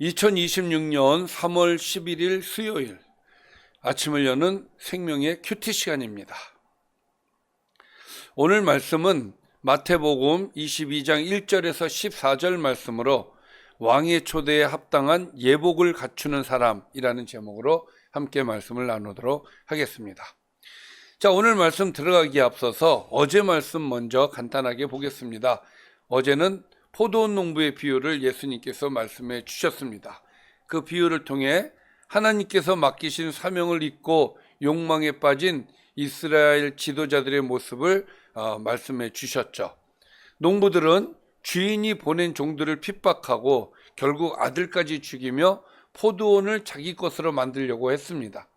2026년 3월 11일 수요일 아침을 여는 생명의 큐티 시간입니다. 오늘 말씀은 마태복음 22장 1절에서 14절 말씀으로 왕의 초대에 합당한 예복을 갖추는 사람이라는 제목으로 함께 말씀을 나누도록 하겠습니다. 자, 오늘 말씀 들어가기에 앞서서 어제 말씀 먼저 간단하게 보겠습니다. 어제는 포도원 농부의 비유를 예수님께서 말씀해 주셨습니다. 그 비유를 통해 하나님께서 맡기신 사명을 잊고 욕망에 빠진 이스라엘 지도자들의 모습을 말씀해 주셨죠. 농부들은 주인이 보낸 종들을 핍박하고 결국 아들까지 죽이며 포도원을 자기 것으로 만들려고 했습니다.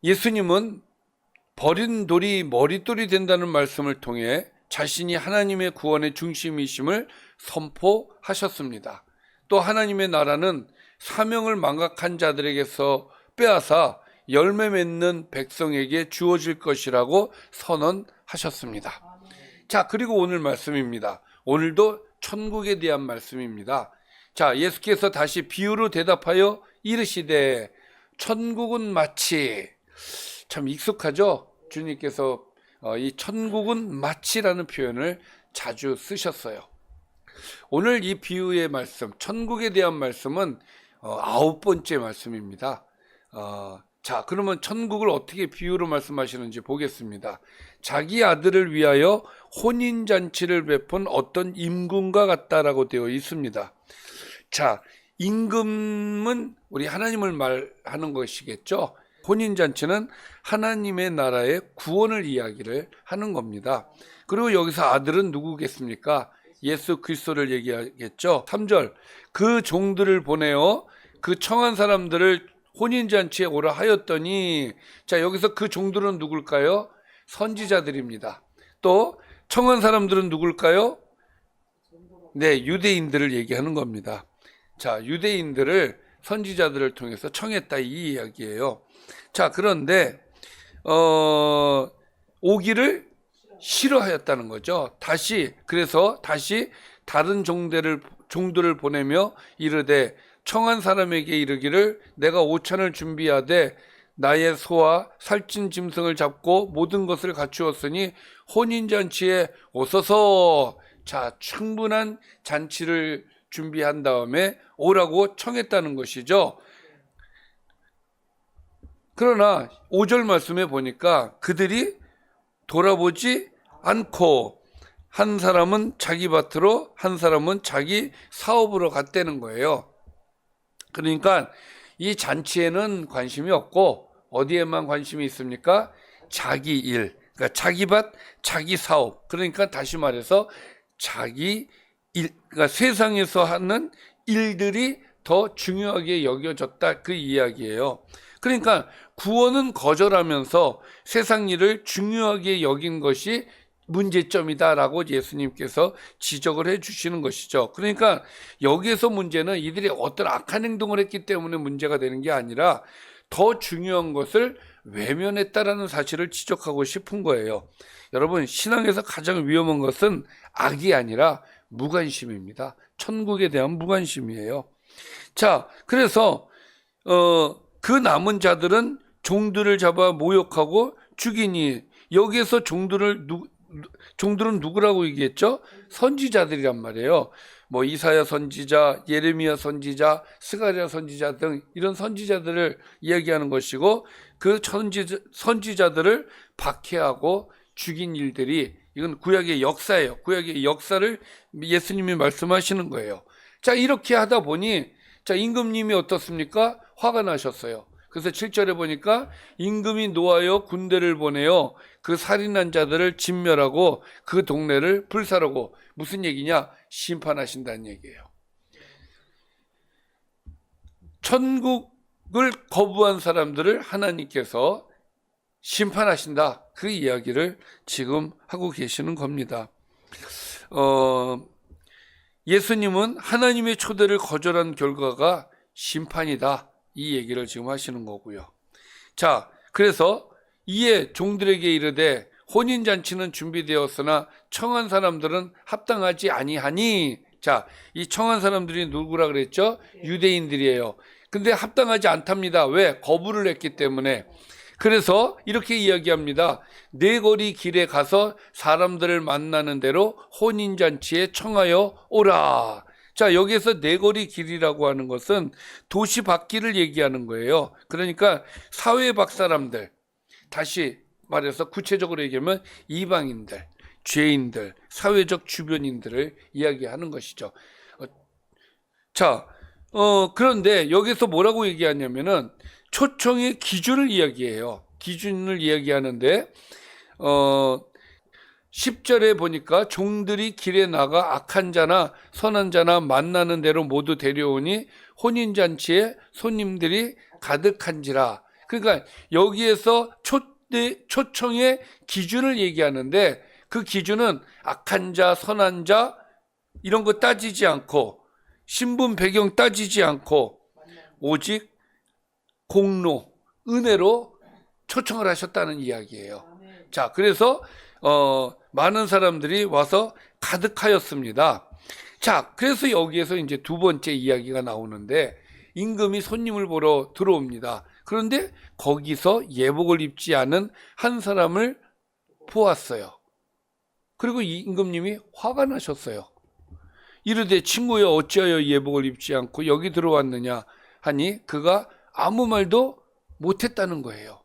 예수님은 버린 돌이 머릿돌이 된다는 말씀을 통해 자신이 하나님의 구원의 중심이심을 선포하셨습니다. 또 하나님의 나라는 사명을 망각한 자들에게서 빼앗아 열매 맺는 백성에게 주어질 것이라고 선언하셨습니다. 자, 그리고 오늘 말씀입니다. 오늘도 천국에 대한 말씀입니다. 자, 예수께서 다시 비유로 대답하여 이르시되 천국은 마치, 참 익숙하죠? 주님께서 이 천국은 마치라는 표현을 자주 쓰셨어요. 오늘 이 비유의 말씀, 천국에 대한 말씀은 9번째 말씀입니다. 자, 그러면 천국을 어떻게 비유로 말씀하시는지 보겠습니다. 자기 아들을 위하여 혼인잔치를 베푼 어떤 임금과 같다라고 되어 있습니다. 자, 임금은 우리 하나님을 말하는 것이겠죠. 혼인잔치는 하나님의 나라의 구원을 이야기를 하는 겁니다. 그리고 여기서 아들은 누구겠습니까? 예수 그리스도를 얘기하겠죠. 3절, 그 종들을 보내어 그 청한 사람들을 혼인잔치에 오라 하였더니, 자, 여기서 그 종들은 누굴까요? 선지자들입니다. 또 청한 사람들은 누굴까요? 네, 유대인들을 얘기하는 겁니다. 자, 유대인들을 선지자들을 통해서 청했다, 이 이야기예요. 자, 그런데 오기를 싫어하였다는 거죠. 그래서 다시 다른 종들을 보내며 이르되 청한 사람에게 이르기를 내가 오찬을 준비하되 나의 소와 살찐 짐승을 잡고 모든 것을 갖추었으니 혼인잔치에 오소서. 자, 충분한 잔치를 준비한 다음에 오라고 청했다는 것이죠. 그러나 5절 말씀에 보니까 그들이 돌아보지 않고 한 사람은 자기 밭으로 한 사람은 자기 사업으로 갔다는 거예요. 그러니까 이 잔치에는 관심이 없고 어디에만 관심이 있습니까? 자기 일, 그러니까 자기 밭, 자기 사업. 그러니까 다시 말해서 자기 일, 그러니까 세상에서 하는 일들이 더 중요하게 여겨졌다, 그 이야기예요. 그러니까 구원은 거절하면서 세상 일을 중요하게 여긴 것이 문제점이다라고 예수님께서 지적을 해 주시는 것이죠. 그러니까 여기에서 문제는 이들이 어떤 악한 행동을 했기 때문에 문제가 되는 게 아니라 더 중요한 것을 외면했다라는 사실을 지적하고 싶은 거예요. 여러분, 신앙에서 가장 위험한 것은 악이 아니라 무관심입니다. 천국에 대한 무관심이에요. 자, 그래서 그 남은 자들은 종들을 잡아 모욕하고 죽이니, 여기에서 종들은 누구라고 얘기했죠? 선지자들이란 말이에요. 뭐 이사야 선지자, 예레미야 선지자, 스가랴 선지자 등 이런 선지자들을 이야기하는 것이고, 그 선지자들을 박해하고 죽인 일들이, 이건 구약의 역사예요. 구약의 역사를 예수님이 말씀하시는 거예요. 자, 이렇게 하다 보니, 자, 임금님이 어떻습니까? 화가 나셨어요. 그래서 7절에 보니까 임금이 노하여 군대를 보내어 그 살인한 자들을 진멸하고 그 동네를 불사르고, 무슨 얘기냐? 심판하신다는 얘기예요. 천국을 거부한 사람들을 하나님께서 심판하신다, 그 이야기를 지금 하고 계시는 겁니다. 예수님은 하나님의 초대를 거절한 결과가 심판이다, 이 얘기를 지금 하시는 거고요. 자, 그래서 이에 종들에게 이르되 혼인잔치는 준비되었으나 청한 사람들은 합당하지 아니하니, 자, 이 청한 사람들이 누구라 그랬죠? 유대인들이에요. 근데 합당하지 않답니다. 왜? 거부를 했기 때문에. 그래서 이렇게 이야기합니다. 네 거리 길에 가서 사람들을 만나는 대로 혼인잔치에 청하여 오라. 자, 여기에서 네 거리 길이라고 하는 것은 도시 밖길을 얘기하는 거예요. 그러니까 사회 밖 사람들, 다시 말해서 구체적으로 얘기하면 이방인들, 죄인들, 사회적 주변인들을 이야기하는 것이죠. 자, 그런데 여기서 뭐라고 얘기하냐면은 초청의 기준을 이야기해요. 기준을 이야기하는데, 10절에 보니까 종들이 길에 나가 악한 자나 선한 자나 만나는 대로 모두 데려오니 혼인잔치에 손님들이 가득한지라. 그러니까 여기에서 초청의 기준을 얘기하는데 그 기준은 악한 자, 선한 자 이런 거 따지지 않고 신분 배경 따지지 않고 오직 공로, 은혜로 초청을 하셨다는 이야기예요. 자, 그래서 많은 사람들이 와서 가득하였습니다. 자, 그래서 여기에서 이제 두 번째 이야기가 나오는데 임금이 손님을 보러 들어옵니다. 그런데 거기서 예복을 입지 않은 한 사람을 보았어요. 그리고 이 임금님이 화가 나셨어요. 이르되 친구여 어찌하여 예복을 입지 않고 여기 들어왔느냐 하니 그가 아무 말도 못했다는 거예요.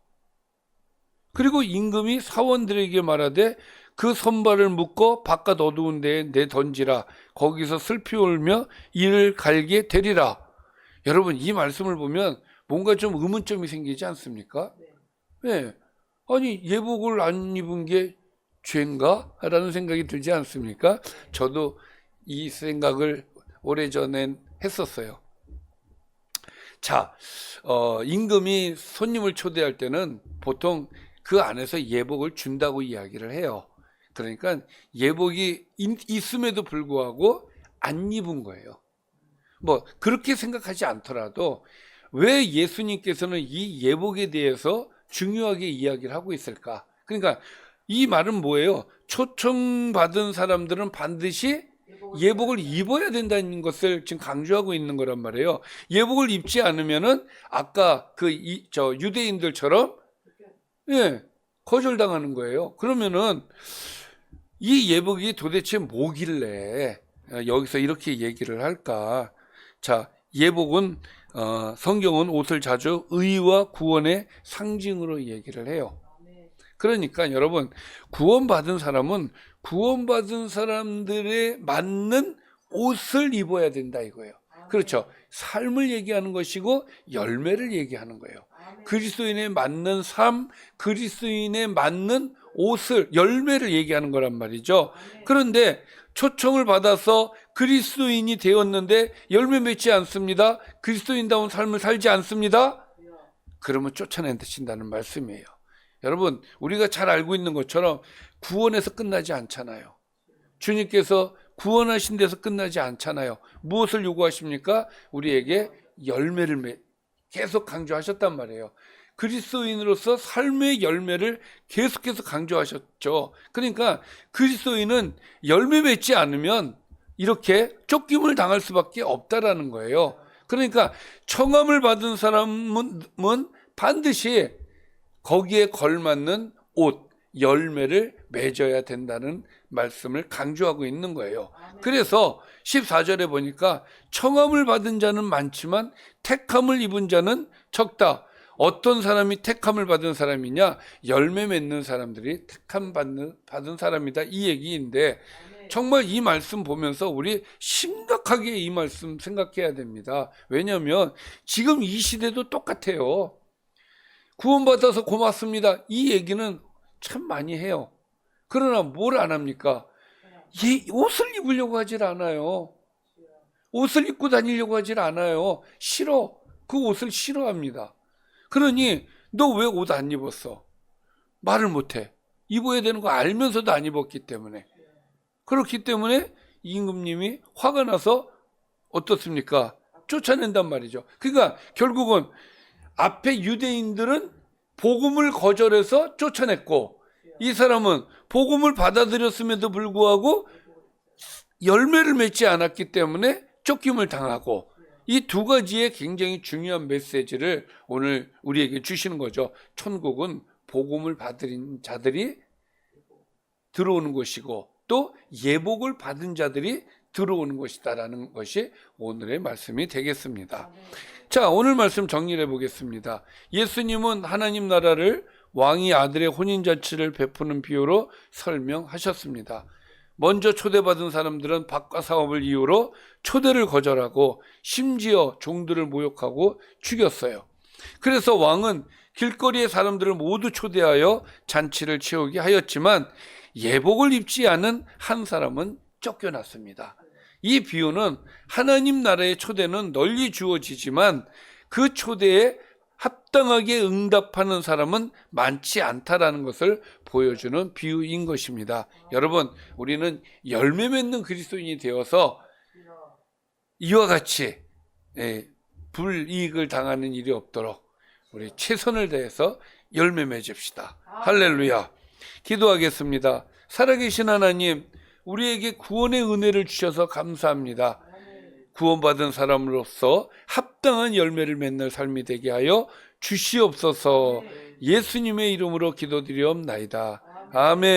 그리고 임금이 사원들에게 말하되 그 선발을 묶어 바깥 어두운 데에 내던지라. 거기서 슬피 울며 이를 갈게 되리라. 여러분, 이 말씀을 보면 뭔가 좀 의문점이 생기지 않습니까? 네. 아니, 예복을 안 입은 게 죄인가? 라는 생각이 들지 않습니까? 저도 이 생각을 오래전엔 했었어요. 자, 임금이 손님을 초대할 때는 보통 그 안에서 예복을 준다고 이야기를 해요. 그러니까 예복이 있음에도 불구하고 안 입은 거예요. 뭐 그렇게 생각하지 않더라도 왜 예수님께서는 이 예복에 대해서 중요하게 이야기를 하고 있을까? 그러니까 이 말은 뭐예요? 초청받은 사람들은 반드시 예복을 입어야 된다는 것을 지금 강조하고 있는 거란 말이에요. 예복을 입지 않으면은 아까 저 유대인들처럼 거절당하는 거예요. 그러면은 이 예복이 도대체 뭐길래 여기서 이렇게 얘기를 할까? 자, 예복은 성경은 옷을 자주 의와 구원의 상징으로 얘기를 해요. 그러니까 여러분, 구원받은 사람은 구원받은 사람들에 맞는 옷을 입어야 된다 이거예요. 그렇죠. 삶을 얘기하는 것이고 열매를 얘기하는 거예요. 그리스도인에 맞는 삶, 그리스도인에 맞는 옷을, 열매를 얘기하는 거란 말이죠. 그런데 초청을 받아서 그리스도인이 되었는데 열매 맺지 않습니다. 그리스도인다운 삶을 살지 않습니다. 그러면 쫓아낸다는 말씀이에요. 여러분, 우리가 잘 알고 있는 것처럼 구원에서 끝나지 않잖아요. 주님께서 구원하신 데서 끝나지 않잖아요. 무엇을 요구하십니까? 우리에게 열매를 계속 강조하셨단 말이에요. 그리스도인으로서 삶의 열매를 계속해서 강조하셨죠. 그러니까 그리스도인은 열매 맺지 않으면 이렇게 쫓김을 당할 수밖에 없다라는 거예요. 그러니까 청함을 받은 사람은 반드시 거기에 걸맞는 옷, 열매를 맺어야 된다는 말씀을 강조하고 있는 거예요. 그래서 14절에 보니까 청함을 받은 자는 많지만 택함을 입은 자는 적다. 어떤 사람이 택함을 받은 사람이냐? 열매 맺는 사람들이 택함 받은 사람이다. 이 얘기인데 정말 이 말씀 보면서 우리 심각하게 이 말씀 생각해야 됩니다. 왜냐하면 지금 이 시대도 똑같아요. 구원받아서 고맙습니다. 이 얘기는 참 많이 해요. 그러나 뭘 안 합니까? 옷을 입으려고 하질 않아요. 옷을 입고 다니려고 하질 않아요. 싫어. 그 옷을 싫어합니다. 그러니 너 왜 옷 안 입었어? 말을 못해. 입어야 되는 거 알면서도 안 입었기 때문에. 그렇기 때문에 임금님이 화가 나서 어떻습니까? 쫓아낸단 말이죠. 그러니까 결국은 앞에 유대인들은 복음을 거절해서 쫓아냈고 이 사람은 복음을 받아들였음에도 불구하고 열매를 맺지 않았기 때문에 쫓김을 당하고, 이 두 가지의 굉장히 중요한 메시지를 오늘 우리에게 주시는 거죠. 천국은 복음을 받은 자들이 들어오는 곳이고 또 예복을 받은 자들이 들어오는 것이다라는 것이 오늘의 말씀이 되겠습니다. 자, 오늘 말씀 정리해 보겠습니다. 예수님은 하나님 나라를 왕이 아들의 혼인잔치를 베푸는 비유로 설명하셨습니다. 먼저 초대받은 사람들은 밥과 사업을 이유로 초대를 거절하고 심지어 종들을 모욕하고 죽였어요. 그래서 왕은 길거리의 사람들을 모두 초대하여 잔치를 채우게 하였지만 예복을 입지 않은 한 사람은 쫓겨났습니다. 이 비유는 하나님 나라의 초대는 널리 주어지지만 그 초대에 합당하게 응답하는 사람은 많지 않다라는 것을 보여주는 비유인 것입니다. 여러분, 우리는 열매 맺는 그리스도인이 되어서 이와 같이 불이익을 당하는 일이 없도록 우리 최선을 다해서 열매 맺읍시다. 할렐루야. 기도하겠습니다. 살아계신 하나님, 우리에게 구원의 은혜를 주셔서 감사합니다. 구원받은 사람으로서 합당한 열매를 맺는 삶이 되게 하여 주시옵소서. 예수님의 이름으로 기도드리옵나이다. 아멘.